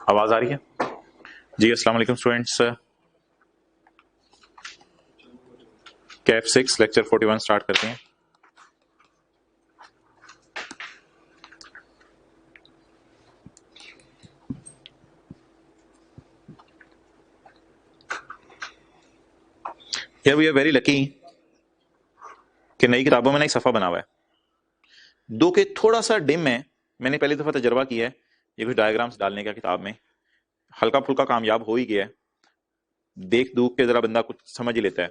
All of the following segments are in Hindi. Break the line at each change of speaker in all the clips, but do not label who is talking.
आवाज आ रही है जी? अस्सलाम वालेकुम स्टूडेंट्स। कैफ 6 लेक्चर 41 स्टार्ट करते हैं। यार वी आर वेरी लकी कि नई किताबों में ना एक सफा बना हुआ है, दो के थोड़ा सा डिम है। मैंने पहली दफा तजर्बा किया है ये कुछ डायग्राम्स डालने का किताब में, हल्का फुल्का कामयाब हो ही गया है। देख दूख के जरा बंदा कुछ समझ ही लेता है।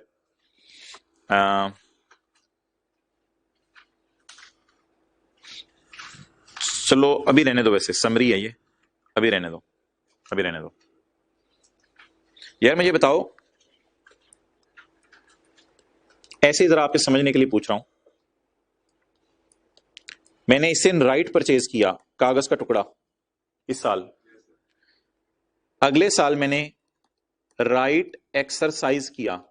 चलो अभी रहने दो, वैसे समरी है ये, अभी रहने दो, अभी रहने दो। यार मुझे बताओ, ऐसे ही जरा आपके समझने के लिए पूछ रहा हूं। मैंने इससे राइट परचेज किया, कागज का टुकड़ा, इस साल। अगले साल मैंने राइट एक्सरसाइज किया,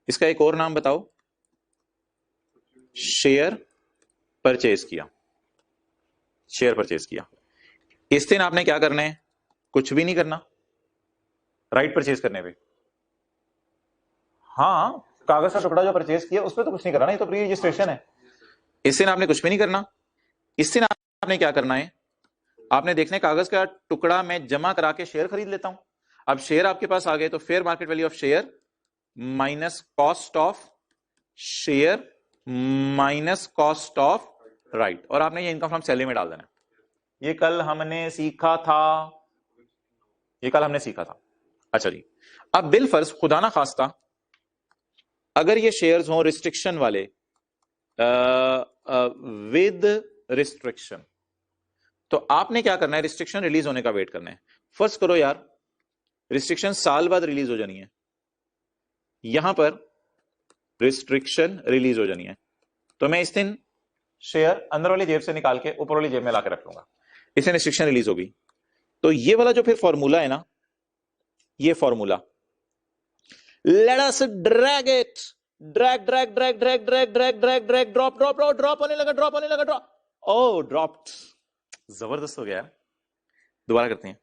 इसका एक और नाम बताओ। शेयर परचेज किया, शेयर परचेज किया। इस दिन आपने क्या करना है? कुछ भी नहीं करना राइट परचेज करने पे। हाँ, कागज का टुकड़ा जो परचेज किया उस पर तो कुछ नहीं करना, ये तो प्री रजिस्ट्रेशन है। इस दिन आपने कुछ भी नहीं करना। इस दिन आपने क्या करना है? आपने देखना है कागज का टुकड़ा मैं जमा करा के शेयर खरीद लेता हूं। अब शेयर आपके पास आ गए तो fair market value of share minus cost of share minus cost of right, और आपने ये इनकम फ्रॉम सैलरी में डाल देना। ये कल हमने सीखा था, ये कल हमने सीखा था। अच्छा जी, अब बिल फर्ज खुदा ना खास्ता अगर ये शेयर्स हों रिस्ट्रिक्शन वाले, विद रिस्ट्रिक्शन, तो आपने क्या करना है? रिस्ट्रिक्शन रिलीज होने का वेट करना है। फर्स्ट करो यार, रिस्ट्रिक्शन साल बाद रिलीज हो जानी है, यहां पर रिस्ट्रिक्शन रिलीज हो जानी है। तो मैं इस दिन शेयर अंदर वाली जेब से निकाल के ऊपर वाली जेब में लाकर रख लूंगा, इससे रिस्ट्रिक्शन रिलीज होगी। तो ये वाला जो फिर फॉर्मूला है ना, ये formula let us drag it, drag drag drag drag drag drag drag drag drop drop drop drop होने लगा, ड्रॉप होने लगा, ड्रॉप, ओ ड्रॉप्ड, जबरदस्त हो गया। दोबारा करते हैं,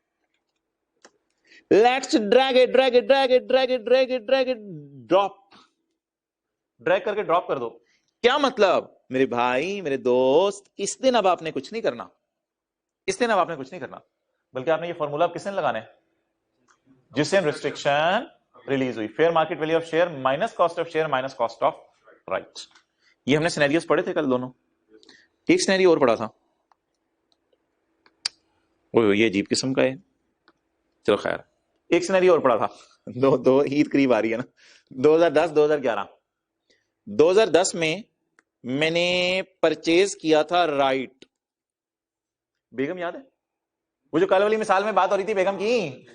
let's drag it drag it drag it drag it drag it drag it, drop, drag करके ड्रॉप कर दो। क्या मतलब मेरे भाई, मेरे दोस्त, इस दिन अब आपने कुछ नहीं करना, इस दिन अब आपने कुछ नहीं करना, बल्कि आपने ये फॉर्मूला अब किस दिन लगाना है? जिस दिन रिस्ट्रिक्शन रिलीज हुई, fair market value of share minus cost of share minus cost of right. ये हमने सिनेरियोस पढ़े थे कल दोनों। एक सिनेरियो और पढ़ा था, वो ये अजीब किस्म का है, चलो खैर। एक सिनेरियो और पढ़ा था, दो दो ईद करीब आ रही है ना, 2010 2011। 2010 में मैंने परचेज किया था राइट, बेगम याद है? वो जो कल वाली मिसाल में बात हो रही थी बेगम की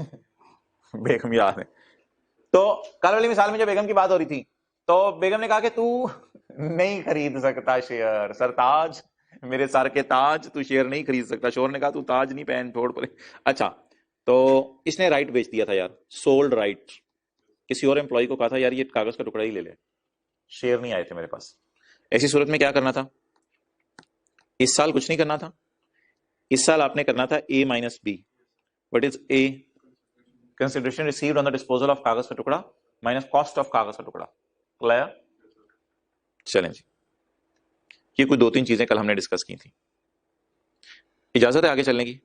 बेगम याद है? तो कल वाली मिसाल में जो बेगम की बात हो रही थी, तो बेगम ने कहा कि तू नहीं खरीद सकता शेयर, सरताज, मेरे सर के ताज, तू शेयर नहीं खरीद सकता। शोर ने कहा तू ताज नहीं पहन छोड़ पड़े। अच्छा, तो इसने राइट बेच दिया था यार, सोल्ड राइट। किसी और एम्प्लॉय को कहा था यार ये कागज का टुकड़ा ही ले ले, शेयर नहीं आए थे मेरे पास। ऐसी सूरत में क्या करना था? इस साल कुछ नहीं करना था, इस साल आपने करना था A minus B. What is A? Consideration received on the disposal of कागज का टुकड़ा माइनस कॉस्ट ऑफ कागज का टुकड़ा। क्लियर? चलें जी, ये कुछ दो तीन चीजें कल हमने डिस्कस की थी। इजाजत है आगे चलने की?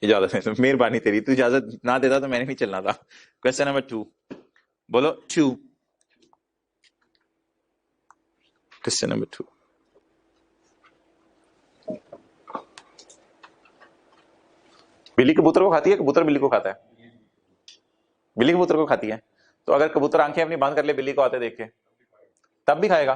इजाजत है, मेहरबानी तेरी, तू इजाजत ना देता तो मैंने नहीं चलना था। क्वेश्चन नंबर 2, बोलो 2, क्वेश्चन नंबर 2। बिल्ली कबूतर को खाती है, कबूतर बिल्ली को खाता है? बिल्ली कबूतर को खाती है। तो अगर कबूतर आंखें अपनी बंद कर ले बिल्ली को आते देख के, तब भी खाएगा।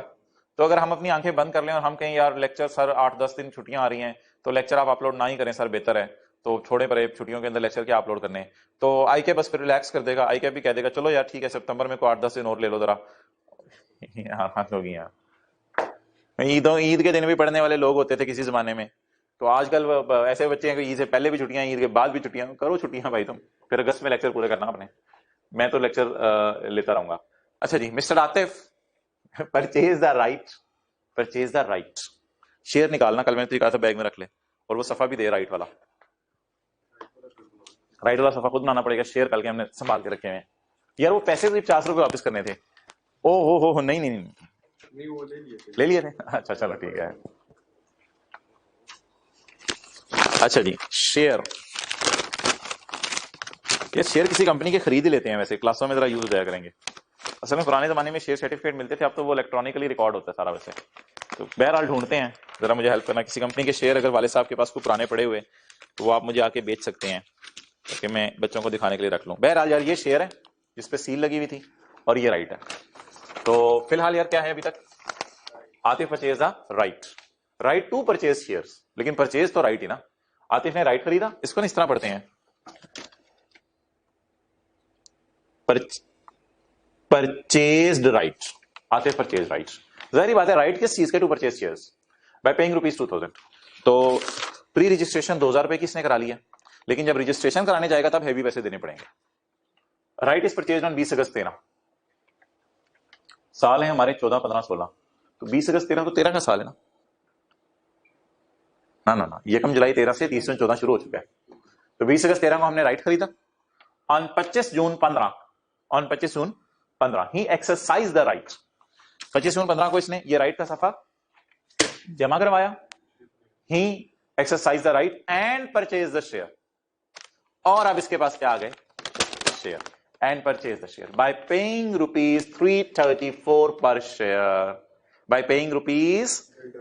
तो अगर हम अपनी आंखें बंद कर लें और हम कहें यार लेक्चर सर 8-10 दिन छुट्टियां आ रही हैं, तो लेक्चर आप अपलोड ना ही करें सर, बेहतर है, तो छोड़े पड़े छुट्टियों के अंदर लेक्चर क्या अपलोड करने। तो आई के बस फिर रिलैक्स कर देगा, आई के भी कह देगा चलो यार ठीक है सितंबर में को 8-10 दिन और ले लो जरा यार हाथ होगी यार। ईद के दिन भी पढ़ने वाले लोग होते थे किसी जमाने में, तो आजकल ऐसे बच्चे हैं कि ईद से पहले भी छुट्टियां, ईद के बाद भी छुट्टियां। करो छुट्टियां भाई तुम, फिर अगस्त में लेक्चर पूरे करना अपने, मैं तो लेक्चर लेता रहूंगा। अच्छा जी, mister Atif, purchase the right, purchase the right. Share निकालना, कल मैंने तो कहा था बैग में रख ले, और वो सफा भी दे राइट वाला। राइट वाला सफा खुद बनाना पड़ेगा, शेयर कल के हमने संभाल के रखे हुए हैं। यार वो पैसे सिर्फ 400 रुपये वापस करने थे। ओ हो नहीं नहीं नहीं, नहीं वो ले लिए थे। अच्छा चलो ठीक है। अच्छा जी, शेयर, ये शेयर किसी कंपनी के खरीद ही लेते हैं, वैसे क्लासों में जरा यूज दिया करेंगे। असल में पुराने जमाने में शेयर सर्टिफिकेट मिलते थे, अब तो वो इलेक्ट्रॉनिकली रिकॉर्ड होता है सारा वैसे। तो बहरहाल ढूंढते हैं, जरा मुझे हेल्प करना। किसी कंपनी के शेयर अगर वाले साहब के पास कोई पुराने पड़े हुए तो वो आप मुझे आके बेच सकते हैं, ताकि मैं बच्चों को दिखाने के लिए रख लूं। बहरहाल यार ये शेयर है जिसपे सील लगी हुई थी और ये राइट है। तो फिलहाल यार क्या है अभी तक, Atif purchase the right to purchase shares, लेकिन परचेज तो राइट ही ना। आतिफ ने राइट खरीदा, इसको ना इस तरह पढ़ते हैं, purchased right. Atif purchase right, जाहिर बात है राइट किस चीज के, to purchase shares by paying ₹2000। तो प्री रजिस्ट्रेशन 2000 रुपए की इसने करा लिया, लेकिन जब रजिस्ट्रेशन कराने जाएगा तब हैवी पैसे देने पड़ेंगे। राइट इज परचेज ऑन 20 अगस्त 13, साल है हमारे 14, 15, 16, तो 20 अगस्त 13 तो 13 का साल है ना। ना ना ना, यकम जुलाई 13 से 30 जून 14 शुरू हो चुका है। तो 20 अगस्त 13 को हमने राइट खरीदा। On 25 June 15 he exercise the right. 25 जून 15 को इसने ये राइट का सफा जमा करवाया। He exercise the right and purchase the share. और अब इसके पास क्या आ गए, share, and purchase the share by paying ₹334 per share, by paying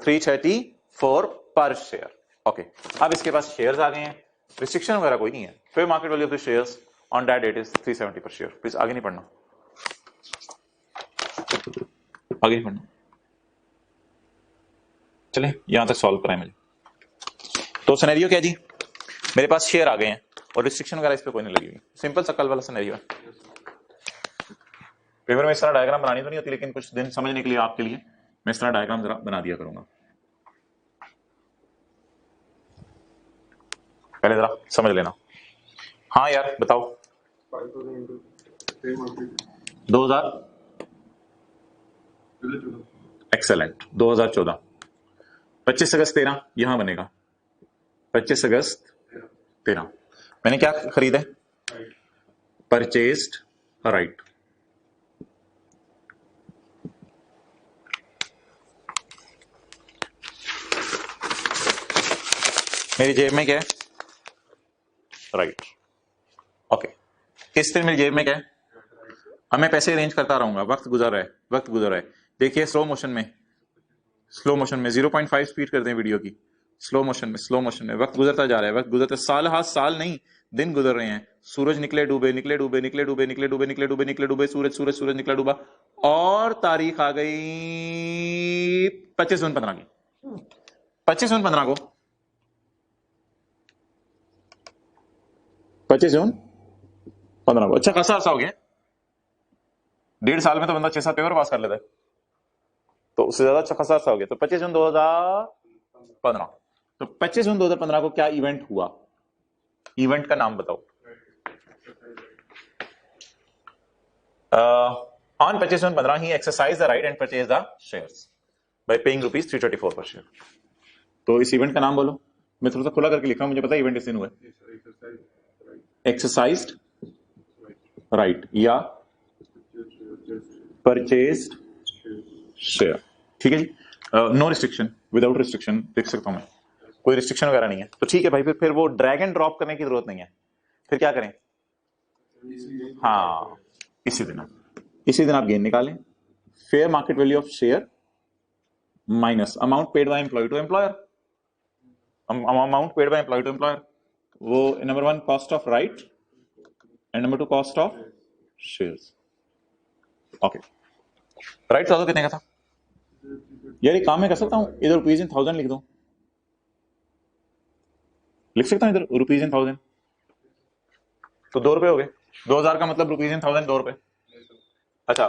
₹334 per share. Okay, अब इसके पास शेयर्स आ गए हैं, रिस्ट्रिक्शन वगैरह कोई नहीं है। Fair market value of the shares on that date is 370 per share. Please आगे नहीं पढ़ना, आगे नहीं पढ़ना, चले यहां तक सॉल्व कराएं मुझे। तो सिनेरियो क्या जी, मेरे पास शेयर आ गए हैं और रिस्ट्रिक्शन वगैरह इस पे कोई नहीं लगी हुई, सिंपल सा कल वाला सिनेरियो है। पेपर में इस तरह डायग्राम बनानी तो नहीं होती, लेकिन कुछ दिन समझने के लिए आपके लिए मैं इस तरह डायग्राम जरा बना दिया करूंगा, पहले जरा समझ लेना। हाँ यार बताओ, 2000 एक्सेलेंट, 2014 25 अगस्त 13 यहां बनेगा, 25 अगस्त 13 मैंने क्या खरीदा है, परचेज्ड राइट। मेरी जेब में क्या है, राइट। ओके, इस दिन मेरी जेब में क्या है, अब मैं पैसे अरेंज करता रहूंगा, वक्त गुजर रहा है, वक्त गुजर रहा है। देखिए स्लो मोशन में 0.5 स्पीड कर दें वीडियो की, स्लो मोशन में वक्त गुजरता जा रहा है, वक्त गुजरता, साल हाथ साल नहीं दिन गुजर रहे हैं। सूरज निकले डूबे, निकले डूबे, निकले डूबे, निकले डूबे, निकले डूबे, निकले डूबे, सूरज सूरज सूरज निकला डूबा, और तारीख आ गई 25 जून 15 की। 25 जून 15 को 25 जून 15 को, अच्छा खासा अर्सा हो गया, 1.5 साल में तो बंदा 6-7 पेपर पास कर लेता है, तो उससे ज्यादा अच्छा खासा अर्सा हो गया। तो 25 जून 2015, तो 25 जून 2015 को क्या इवेंट हुआ, इवेंट का नाम बताओ। On 25 June 15 he exercise the right and purchase the shares by paying ₹334 per share. तो इस इवेंट का नाम बोलो, मैं थोड़ा सा खुला करके लिखा हूं, मुझे पता है इवेंट इस दिन हुआ, एक्सरसाइज्ड राइट या परचेज्ड शेयर, ठीक है जी। नो रिस्ट्रिक्शन, विदाउट रिस्ट्रिक्शन लिख सकता हूं मैं, कोई रिस्ट्रिक्शन वगैरह नहीं है। तो ठीक है भाई, फिर वो ड्रैग एंड ड्रॉप करने की जरूरत नहीं है, फिर क्या करें, हाँ इसी दिन आप गेन निकालें, fair market value of share minus amount paid by employ to employer, amount paid by employ to employer, वो number 1 cost of right and number 2 cost of shares. Okay, right बता दो कितने का था यार, एक काम मैं कर सकता हूं, इधर ₹1000 लिख दो, लिख सकता हूं इधर ₹1000, तो 2 रुपए हो गए, 2000 का मतलब ₹1000 2 रुपए। अच्छा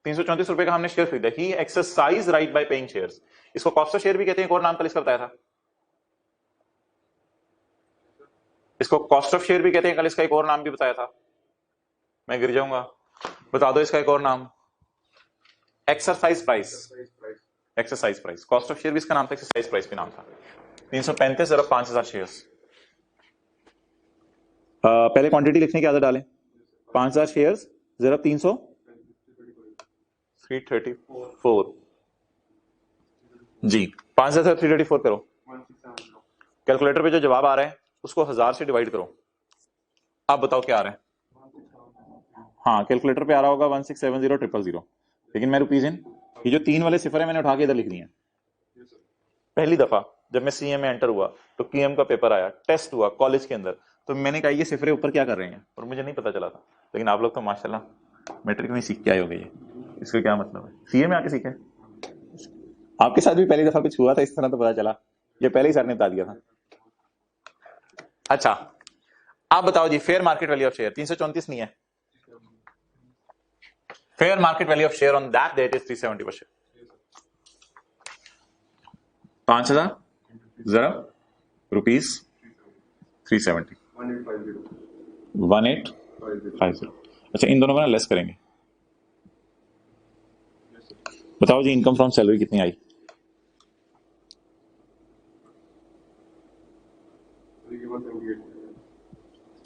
334 रुपए का हमने शेयर खरीदा, he exercise right by paying shares, इसको कॉस्ट ऑफ शेयर भी कहते हैं, एक और नाम कल इसका बताया था, इसको कॉस्ट ऑफ शेयर भी कहते हैं, कल इसका एक और नाम भी बताया था, मैं गिर जाऊंगा, बता दो इसका एक और नाम, exercise price, exercise price, cost of share भी इसका नाम था, एक्सरसाइज प्राइस भी नाम था। 335 अरब 5000 शेयर्स, पहले क्वांटिटी लिखने की आदत डालें। 5000 शेयर्स, जरा 334 जी, 5000 334 करो। कैलकुलेटर पे जो जवाब आ रहा है उसको 1000 से डिवाइड करो। आप बताओ क्या आ रहा है। हाँ, कैलकुलेटर पे आ रहा होगा 1670000, लेकिन मैं रुपीज इन, ये जो 3 वाले सिफर है मैंने उठा के इधर लिख दिए हैं। पहली दफा जब मैं सीएम में एंटर हुआ तो केएम का पेपर आया, टेस्ट हुआ कॉलेज के अंदर, तो मैंने कहा ये सिफरे ऊपर क्या कर रहे हैं, और मुझे नहीं पता चला था। लेकिन आप लोग तो माशाल्लाह मैट्रिक में सीख के आए हो गए, इसका क्या मतलब है, सीए में आके सीखे। आपके साथ भी पहली दफा कुछ हुआ था इस तरह तो पता चला, ये पहले ही सर ने बता दिया था। अच्छा, आप बताओ जी, fair market value of share 334 नहीं है, fair market value of share on that date is 370 per share. 5000 जरा रुपीज 370 1850। अच्छा, इन दोनों का लेस करेंगे। बताओ जी, इनकम फ्रॉम सैलरी कितनी आई।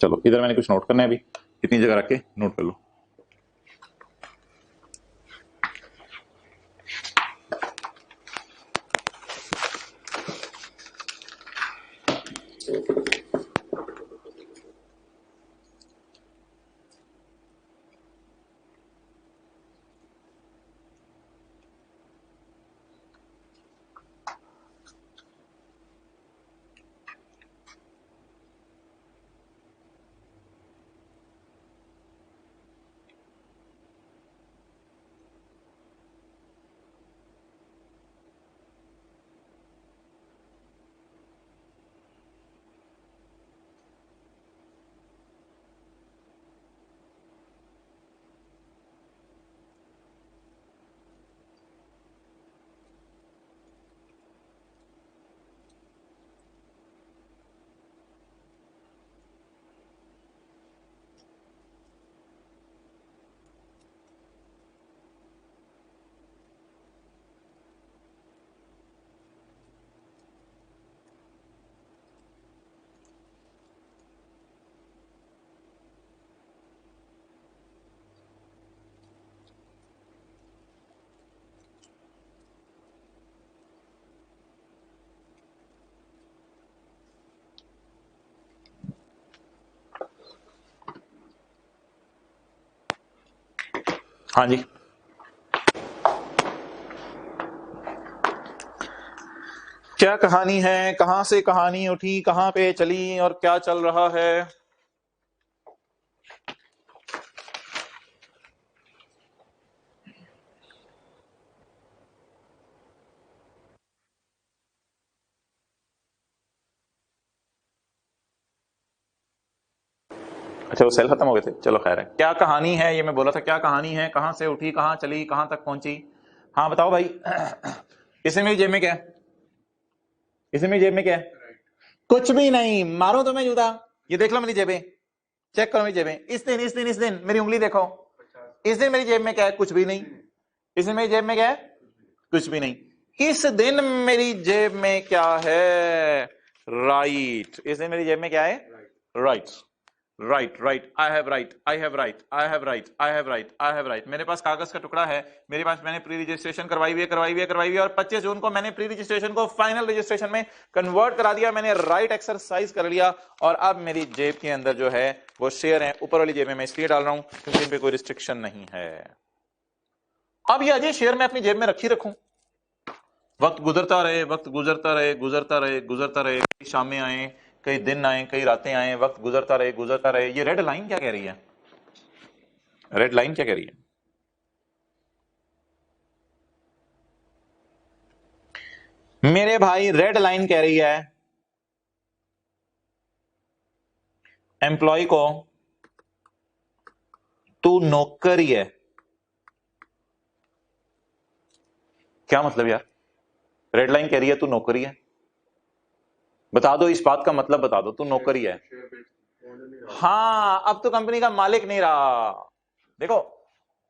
चलो इधर मैंने कुछ नोट करना है, अभी इतनी जगह रख के नोट कर लो। हाँ जी, क्या कहानी है, कहां से कहानी उठी, कहां पे चली और क्या चल रहा है। अच्छा, वो सेल खत्म हो गए थे, चलो खैर है। क्या कहानी है, ये मैं बोला था, क्या कहानी है, कहां से उठी, कहां चली, कहां तक पहुंची। हाँ बताओ भाई। इसे मेरी जेब में क्या है, इसे मेरी जेब में क्या है, कुछ भी नहीं, मारो तो मैं जूता। ये देख लो मेरी जेबें, चेक करो मेरी जेबें, इस दिन मेरी उंगली देखो, इस दिन मेरी जेब में क्या है, कुछ भी नहीं। इस दिन मेरी जेब में क्या है, कुछ भी नहीं। इस दिन मेरी जेब में क्या है, राइट। इस दिन मेरी जेब में क्या है, right. Right right, I have right, I have right, I have right, I have right, I have right. मेरे पास कागज का टुकड़ा है, मेरे पास, मैंने प्री रजिस्ट्रेशन करवाई हुई है और 25 जून को मैंने प्री रजिस्ट्रेशन को फाइनल रजिस्ट्रेशन में कन्वर्ट करा दिया। मैंने राइट एक्सरसाइज कर लिया और अब मेरी जेब के अंदर जो है वो शेयर है, ऊपर वाली जेब में मैं इसलिए डाल रहा हूं क्योंकि इन पे कोई रिस्ट्रिक्शन नहीं है। अब ये अजय शेयर मैं अपनी जेब में रखी रखूं, वक्त गुजरता रहे, वक्त गुजरता रहे, गुजरता रहे, गुजरता रहे, कई शामें आए, कई दिन आए, कई रातें आए, वक्त गुजरता रहे, गुजरता रहे। ये रेड लाइन क्या कह रही है, रेड लाइन क्या कह रही है, मेरे भाई रेड लाइन कह रही है एम्प्लॉय को तू नौकर ही है। क्या मतलब यार, रेड लाइन कह रही है तू नौकरी है, बता दो इस बात का मतलब, बता दो, तू नौकरी है। हाँ, अब तो कंपनी का मालिक नहीं रहा। देखो,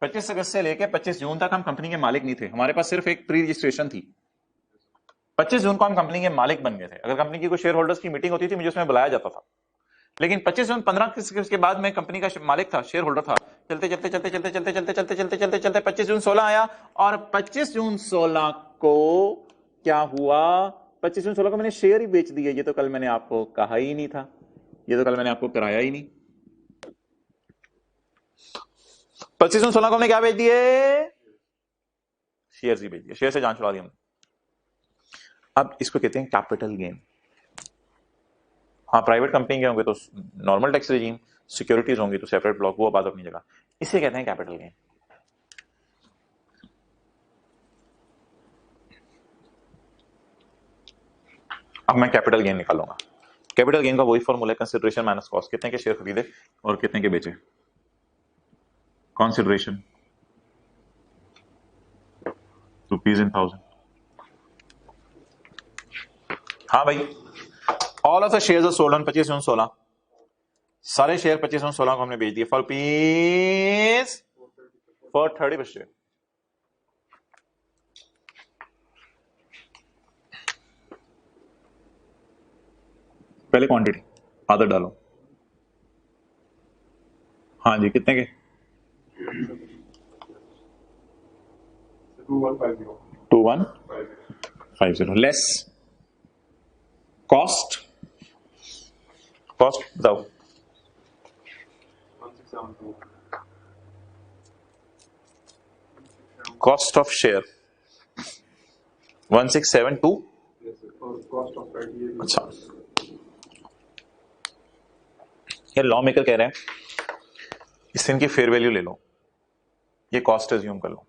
25 अगस्त से लेकर 25 जून तक हम कंपनी के मालिक नहीं थे, हमारे पास सिर्फ एक प्री रजिस्ट्रेशन थी। 25 जून को हम कंपनी के मालिक बन गए थे। अगर कंपनी की कोई शेयर होल्डर्स की मीटिंग होती थी मुझे उसमें बुलाया जाता था, लेकिन 25 जून 15 के बाद मैं कंपनी का मालिक था, शेयर होल्डर था। चलते चलते चलते चलते चलते चलते चलते चलते चलते चलते 25 जून 16 आया, और 25 जून 16 को क्या हुआ, 25 जून 16 को मैंने शेयर ही बेच दिए। ये तो कल मैंने आपको कहा ही नहीं था, ये तो कल मैंने आपको कराया ही नहीं। 25 जून 16 को हमने क्या बेच दिए, शेयर ही बेच दिए, शेयर से जान छुड़ा दी हमने। अब इसको कहते हैं कैपिटल गेन। हाँ, प्राइवेट कंपनी के होंगे तो नॉर्मल टैक्स रेजिम, सिक्योरिटीज होंगी तो सेपरेट ब्लॉक, वो बात अपनी जगह। इसे कहते हैं कैपिटल गेन। अब मैं कैपिटल गेन निकालूंगा। कैपिटल गेन का वही फॉर्मूला है, कंसिडरेशन माइनस कॉस्ट। कितने के शेयर खरीदे और कितने के बेचे, कंसिडरेशन रुपीज इन 1000। हाँ भाई, all of the shares are sold on 25 June 16। सारे शेयर 25 जून 16 को हमने बेच दिए फॉर रुपीज 430 per share। पहले क्वांटिटी आदत डालो। हाँ जी, कितने के, 2150 लेस कॉस्ट। कॉस्ट बताओ, कॉस्ट ऑफ शेयर 1672। अच्छा, ये लॉ मेकर कह रहे हैं इससे इनकी फेयर वैल्यू ले लो, ये कॉस्ट एज्यूम कर लो।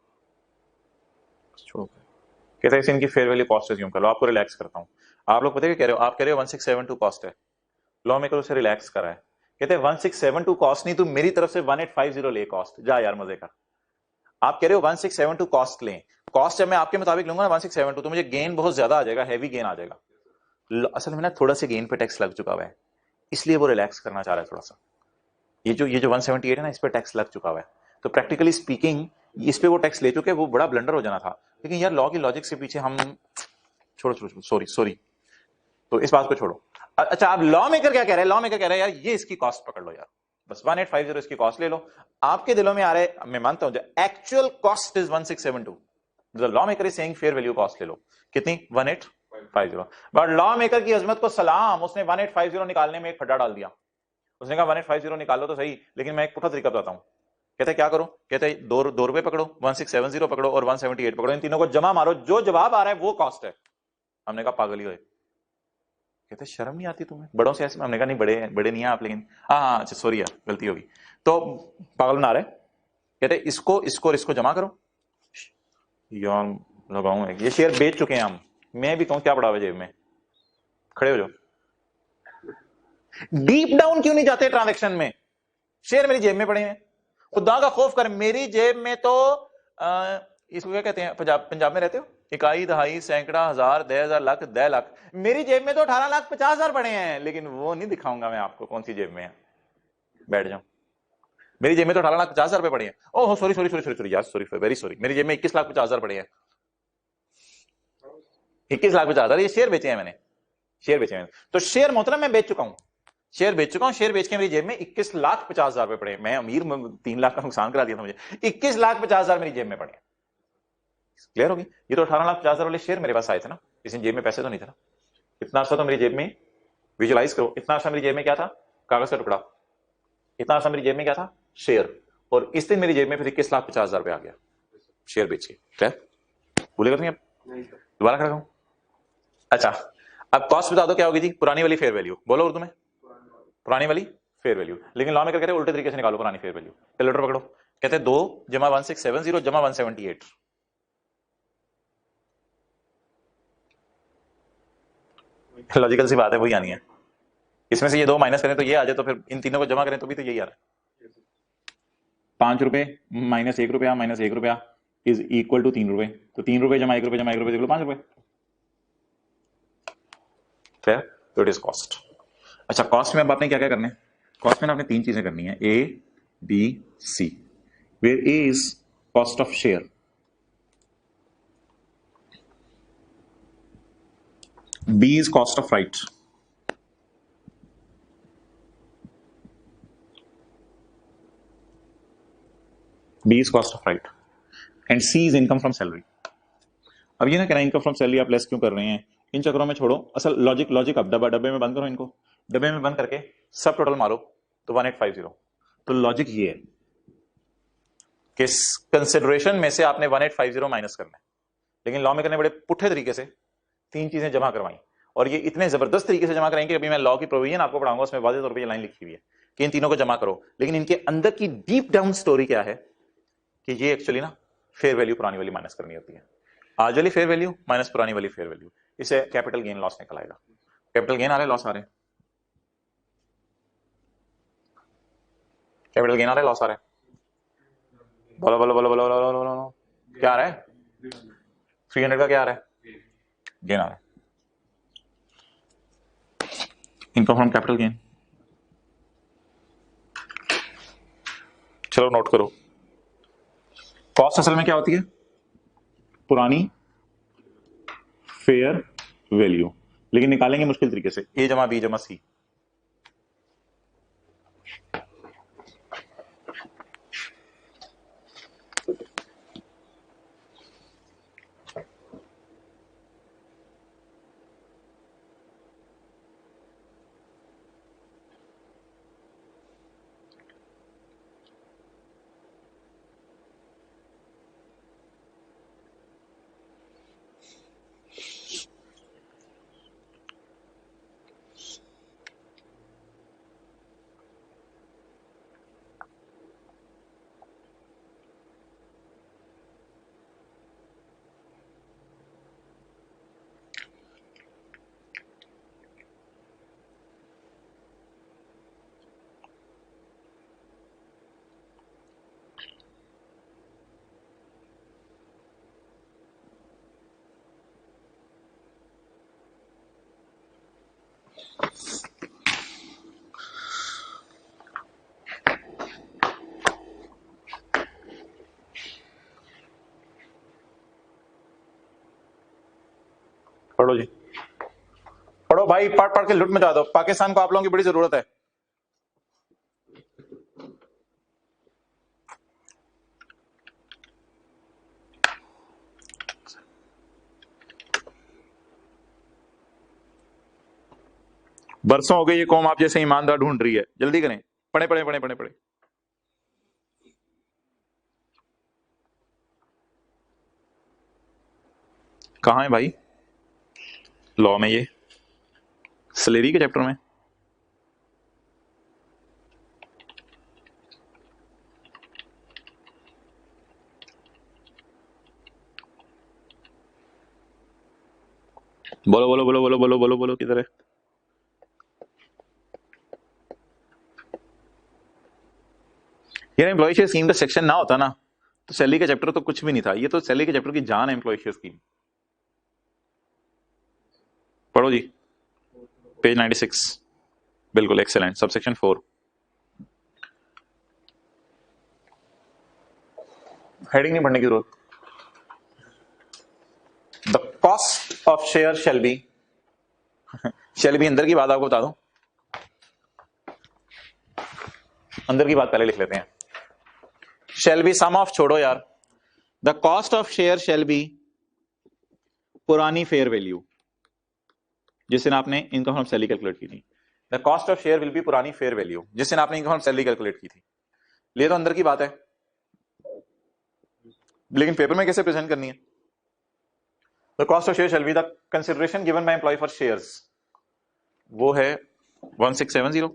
छोड़ो, कहते हैं इनकी फेयर वैल्यू कॉस्ट एज्यूम कर लो। आपको रिलैक्स करता हूं, आप लोग पता है क्या कह रहे हो, आप कह रहे हो 1672 कॉस्ट है, लॉ मेकर उसे रिलैक्स करा है, कहते हैं 1672 कॉस्ट नहीं, तू मेरी तरफ से 1850 ले कॉस्ट, जा यार मजे का। आप कह रहे हो 1672 कॉस्ट लें, कॉस्ट जब मैं आपके मुताबिक लूंगा ना 1672, तो मुझे गेन बहुत ज्यादा आ जाएगा, हैवी गेन आ जाएगा। असल में ना थोड़ा सा गेन पे टैक्स लग चुका हुआ है, इसलिए वो रिलैक्स करना चाह रहा है थोड़ा सा। ये जो 178 है ना, इस पे टैक्स लग चुका हुआ है, तो प्रैक्टिकली स्पीकिंग इस पे वो टैक्स ले चुके, वो बड़ा ब्लंडर हो जाना था। लेकिन यार लॉ की लॉजिक से पीछे हम, छोड़ो छोड़ो, सॉरी सॉरी, तो इस बात को छोड़ो। अच्छा, अब लॉ मेकर क्या कह रहे हैं, लॉ मेकर कह रहे हैं यार ये इसकी कॉस्ट पकड़ लो यार, बस 1850 इसकी कॉस्ट ले लो। आपके दिलों में आ रहे, मैं मानता हूं, actual cost is 1672, the law maker is saying fair value cost ले लो, कितनी, 1850। बट लॉ मेकर की अजमत को सलाम, उसने 1850 निकालने में एक फड्डा डाल दिया। उसने कहा 1850 निकालो तो सही, लेकिन मैं एक पुठा तरीका बताता हूं। कहते क्या करो, कहते दो रुपए पकड़ो, 1670 पकड़ो और 178 पकड़ो, इन तीनों को जमा मारो, जो जवाब आ रहा है वो कॉस्ट है। हमने कहा पागल ही हो, कहते शर्म नहीं आती तुम्हें, बड़ों से ऐसे। हमने कहा नहीं, बड़े बड़े नहीं है आप, लेकिन हाँ अच्छा सॉरी यार, गलती होगी। तो पागल ना रहे, कहते इसको इसको और इसको जमा करो यार, लगाऊं ये शेयर बेच चुके हैं हम, मैं भी कहूं क्या पड़ा हुआ जेब में, खड़े हो जाओ। डीप डाउन क्यों नहीं जाते ट्रांजैक्शन में, शेयर मेरी जेब में पड़े हैं, खुदा का खौफ कर, मेरी जेब में तो इसको क्या कहते हैं, पंजाब में रहते हो, इकाई दहाई सैकड़ा हजार 10,000 लाख 10 लाख, मेरी जेब में तो 18,50,000 पड़े हैं, लेकिन वो नहीं दिखाऊंगा मैं आपको कौन सी जेब में है, बैठ जाओ। मेरी जेब में तो 18,50,000 रुपए पड़े हैं। Oh sorry sorry sorry sorry यार, सॉरी वेरी सॉरी, मेरी जेब में 21,50,000 पड़े हैं, 21,50,000, ये शेयर बेचे हैं मैंने, शेयर बेचे हैं। तो शेयर मोहतरम मैं बेच चुका हूं, शेयर बेच चुका हूं, शेयर बेच के मेरी जेब में 21,50,000 रुपए पड़े। मैं अमीर 3 लाख का नुकसान करा दिया था मुझे, 21,50,000 मेरी जेब में पड़े। क्लियर होगी, ये तो 18,50,000 वाले शेयर मेरे पास आए थे ना, किसी जेब में पैसे तो नहीं थे ना। इतना अर्सा तो मेरी जेब में, विजुलाइज करो, इतना अर्सा मेरी जेब में क्या था, कागज का टुकड़ा, इतना अर्सा मेरी जेब में क्या था, शेयर, और इस दिन मेरी जेब में फिर 21,50,000 रुपए आ गया शेयर बेच के। क्लियर, भूलेगा तो नहीं, अब दोबारा खड़ा हूं। अच्छा, अब कॉस्ट बता दो क्या होगी जी, पुरानी वाली फेयर वैल्यू, बोलो उर्दू में, पुरानी वाली फेयर वैल्यू। लेकिन लॉ में क्या कहते हैं, उल्टे तरीके से निकालो पुरानी फेयर वैल्यू। कैलकुलेटर पकड़ो, कहते हैं 2 जमा 1670 जमा 178, लॉजिकल सी बात है, वही आनी है। इसमें से ये 2 माइनस करें तो ये आ जाए, तो फिर इन तीनों को जमा करें तो भी तो यही आ रहा है। 5 रुपए माइनस 1 रुपया माइनस 1 रुपया इज इक्वल टू 3 रुपए, तो 3 रुपए जमा 1 रुपए जमा 1 रुपए 5 रुपए। क्लियर, तो इट इज कॉस्ट। अच्छा, कॉस्ट में अब आपने क्या क्या करना है, कॉस्ट में आपने 3 चीजें करनी है, A B C, where A is cost of share, B is cost of right, B is cost of right and C is income from salary. अब ये ना कहना इनकम फ्रॉम सैलरी आप लेस क्यों कर रहे हैं, इन चक्करों में छोड़ो, असल लॉजिक लॉजिक अब डब्बे में बंद करो इनको, डब्बे में बंद करके सब टोटल मारो तो 1850। तो लॉजिक ये है कि कंसिडरेशन में से आपने 1850 माइनस करना है, लेकिन लॉ में करने बड़े पुट्ठे तरीके से तीन चीजें जमा करवाई, और ये इतने जबरदस्त तरीके से जमा कराएंगे, अभी मैं लॉ की प्रोविजन आपको पढ़ाऊंगा, उसमें वाज़ेह तौर पे ये लाइन लिखी हुई है कि इन तीनों को जमा करो, लेकिन इनके अंदर की डीप डाउन स्टोरी क्या है कि ये एक्चुअली ना फेयर वैल्यू पुरानी वाली माइनस करनी होती है, आज वाली फेयर वैल्यू माइनस पुरानी वाली फेयर वैल्यू, इसे कैपिटल गेन लॉस निकल आएगा। कैपिटल गेन आ रहे लॉस आ रहे, कैपिटल गेन आ रहे लॉस आ रहे, बोलो बोलो बोलो बोलो बोलो बोलो बोलो, क्या आ रहा है 300 का क्या आ रहा है गेन आ रहा है, इनकम फ्रॉम कैपिटल गेन। चलो नोट करो, कॉस्ट असल में क्या होती है, पुरानी फेयर वैल्यू, लेकिन निकालेंगे मुश्किल तरीके से, ए जमा बी जमा सी। पढ़ो जी, पढ़ो भाई, पढ़ पढ़ के लुट मचा दो, पाकिस्तान को आप लोगों की बड़ी जरूरत है। बरसों हो गए ये कौम आप जैसे ईमानदार ढूंढ रही है, जल्दी करें, पढ़े पढ़े पढ़े पढ़े पढ़े। कहाँ है भाई लॉ में, ये सैलरी के चैप्टर में, बोलो बोलो बोलो बोलो बोलो बोलो बोलो किधर है, यार एम्प्लॉय शेयर स्कीम का सेक्शन ना होता ना तो सैलरी का चैप्टर तो कुछ भी नहीं था, ये तो सैलरी के चैप्टर की जान है एम्प्लॉय शेयर स्कीम। पढ़ो जी, पेज 96, बिल्कुल एक्सेलेंट, सबसेक्शन 4, हेडिंग नहीं पढ़ने की जरूरत। The cost of share shall B अंदर की बात आपको बता दूं, अंदर की बात पहले लिख लेते हैं, शैल बी सम ऑफ छोड़ो यार, the cost of share shall B पुरानी फेयर वैल्यू जिस दिन आपने इनकम फ्रॉम सैलरी कैलकुलेट की थी, the cost of share will be पुरानी फेयर वैल्यू जिस दिन आपने इनकम फ्रॉम सैलरी कैलकुलेट की थी, ये तो अंदर की बात है, लेकिन पेपर में कैसे प्रेजेंट करनी है। The cost of share shall be the consideration given by employer for shares, वो है 1670,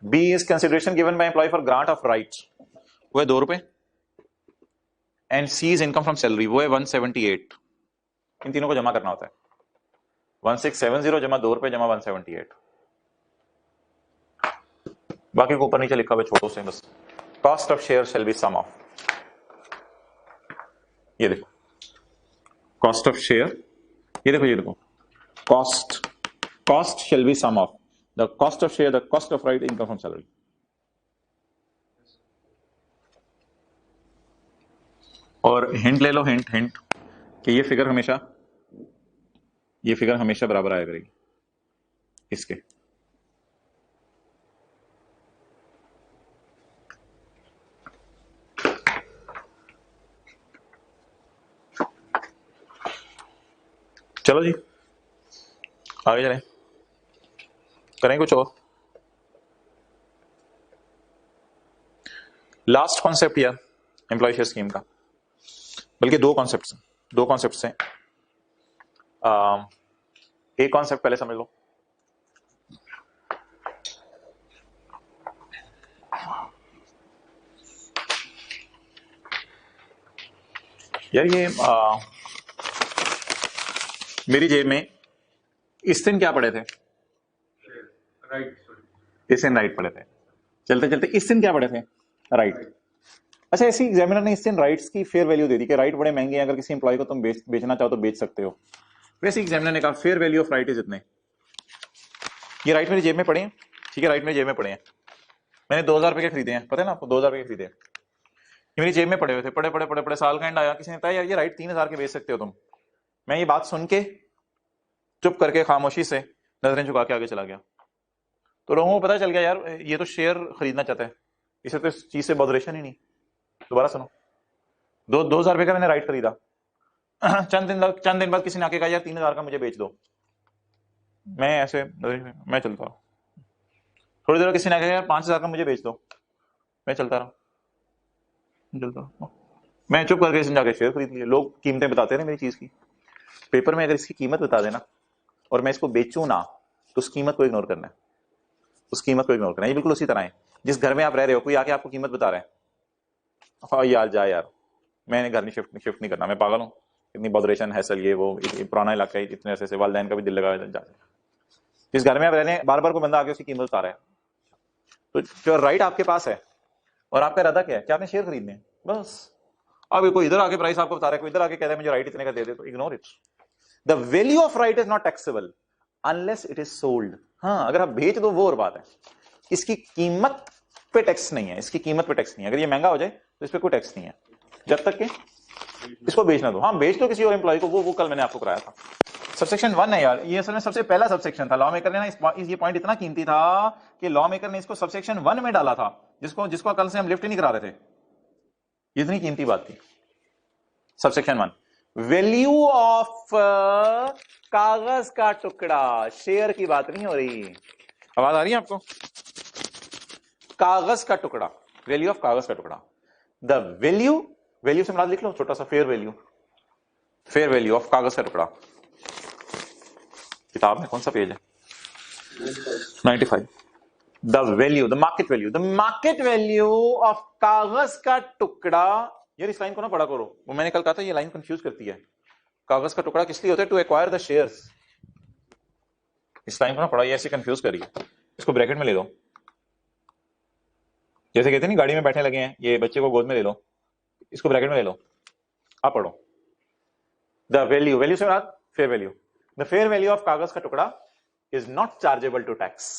B is consideration given by employer for grant of rights, वो है ₹2, and C is income from salary, वो है 178। इन तीनों को जमा करना होता है, 1670 जमा ₹2 जमा 178, बाकी को ऊपर नीचे लिखा हुआ छोटो से बस। Cost of share shall be sum of, ये देखो कॉस्ट ऑफ शेयर, ये देखो ये देखो cost shall be sum of the cost of share, the cost of right, income from salary. और हिंट ले लो, हिंट हिंट कि ये फिगर हमेशा बराबर आया करेगी इसके, चलो जी आगे चलें, करें कुछ और। लास्ट कॉन्सेप्ट यार एम्प्लॉय शेयर स्कीम का, बल्कि दो कॉन्सेप्ट हैं। एक कॉन्सेप्ट पहले समझ लो। यार ये मेरी जेब में इस दिन क्या पड़े थे? इस दिन राइट पड़े थे। चलते चलते इस दिन क्या पड़े थे? राइट। अच्छा, ऐसी एग्जामिनर ने इस दिन राइट्स की फेयर वैल्यू दे दी कि राइट बड़े महंगे हैं, अगर किसी एम्प्लॉय को तुम बेचना चाहो तो बेच सकते हो। वैसे एग्जामिनर ने कहा fair value of right is इतने। ये राइट मेरी जेब में पड़े हैं, ठीक है, राइट मेरी जेब में पड़े हैं, मैंने 2000 रुपए के खरीदे हैं, पता है ना आपको, 2000 रुपए के खरीदे। ये मेरी जेब में पड़े हुए थे, पड़े पड़े पड़े पड़े, साल का एंड आया, किसी ने कहा यार ये राइट 3000 के बेच सकते हो तुम। मैं ये बात सुन के चुप करके खामोशी से नजरें झुका के आगे चला गया। तो लोगों को पता चल गया यार ये तो शेयर खरीदना चाहता है, इसे तो इस चीज से बॉदरेशन ही नहीं। दोबारा सुनो, 2000 रुपए का मैंने राइट खरीदा। चंद दिन बाद किसी ने आके कहा यार 3000 का मुझे बेच दो। मैं ऐसे मैं चलता रहा। थोड़ी देर किसी ने आके यार 5000 का मुझे बेच दो। मैं चलता रहा। मैं चुप करके जाके शेयर खरीद लिए। लोग कीमतें बताते रहे मेरी चीज की। पेपर में अगर इसकी कीमत बता देना और मैं इसको बेचूं ना, तो उस कीमत को इग्नोर करना है, उस कीमत को इग्नोर करना है। ये बिल्कुल उसी तरह है जिस घर में आप रह रहे हो, कोई आके आपको कीमत बता रहा है, हाँ यार जा यार, मैंने घर नहीं शिफ्ट नहीं करना, मैं पागल हूँ, इतनी बॉदरेशन हैसल ये वो, पुराना इलाका है, इतने ऐसे वालदैन का भी दिल लगा जा। जिस घर में आप रह रहे हैं बार बार को बंदा आके उसकी कीमत बता रहा है, तो जो राइट आपके पास है और आपका इरादा क्या है कि आपने शेयर खरीदने हैं, बस। अब कोई इधर आके प्राइस आपको बता रहा है, कोई इधर आके कहता है मुझे राइट इतने का दे दे, तो ignore it. The value of right is not taxable unless it is sold. हाँ, अगर आप बेच दो वो और बात है, इसकी कीमत पे टैक्स नहीं है, इसकी कीमत पे टैक्स नहीं है। अगर ये महंगा हो जाए तो इस पे कोई टैक्स नहीं है जब तक कि इसको बेचना दो। हाँ, बेच दो किसी और एम्प्लॉय को, वो कल मैंने आपको कराया था। सबसेक्शन 1 है यार, ये असल में सबसे पहला सबसेक्शन था। लॉ मेकर ने ना ये पॉइंट इतना कीमती था कि लॉ मेकर ने इसको सबसेक्शन 1 में डाला था, जिसको कल से हम लिफ्ट ही नहीं करा रहे थे। इतनी कीमती बात थी। सबसेक्शन 1, वैल्यू ऑफ कागज का टुकड़ा, शेयर की बात नहीं हो रही। आवाज आ रही है आपको? कागज का टुकड़ा, वैल्यू ऑफ कागज का टुकड़ा। द वैल्यू से मुराद लिख लो छोटा सा, फेयर वैल्यू ऑफ कागज का टुकड़ा। किताब में कौन सा पेज है? 95। द मार्केट वैल्यू ऑफ कागज का टुकड़ा। यार इस लाइन को ना पढ़ा करो, वो मैंने कल कहा था ये लाइन कंफ्यूज करती है। कागज का टुकड़ा किस लिए होता है? To acquire the shares. इस लाइन को ना पढ़ा, ये ऐसे कंफ्यूज करिए, इसको ब्रैकेट में ले लो। जैसे कहते नहीं गाड़ी में बैठने लगे हैं, ये बच्चे को गोद में ले लो, इसको ब्रैकेट में ले लो, आप पढ़ो। द वैल्यू से बात fair value. The fair value of कागज का टुकड़ा is not chargeable to tax.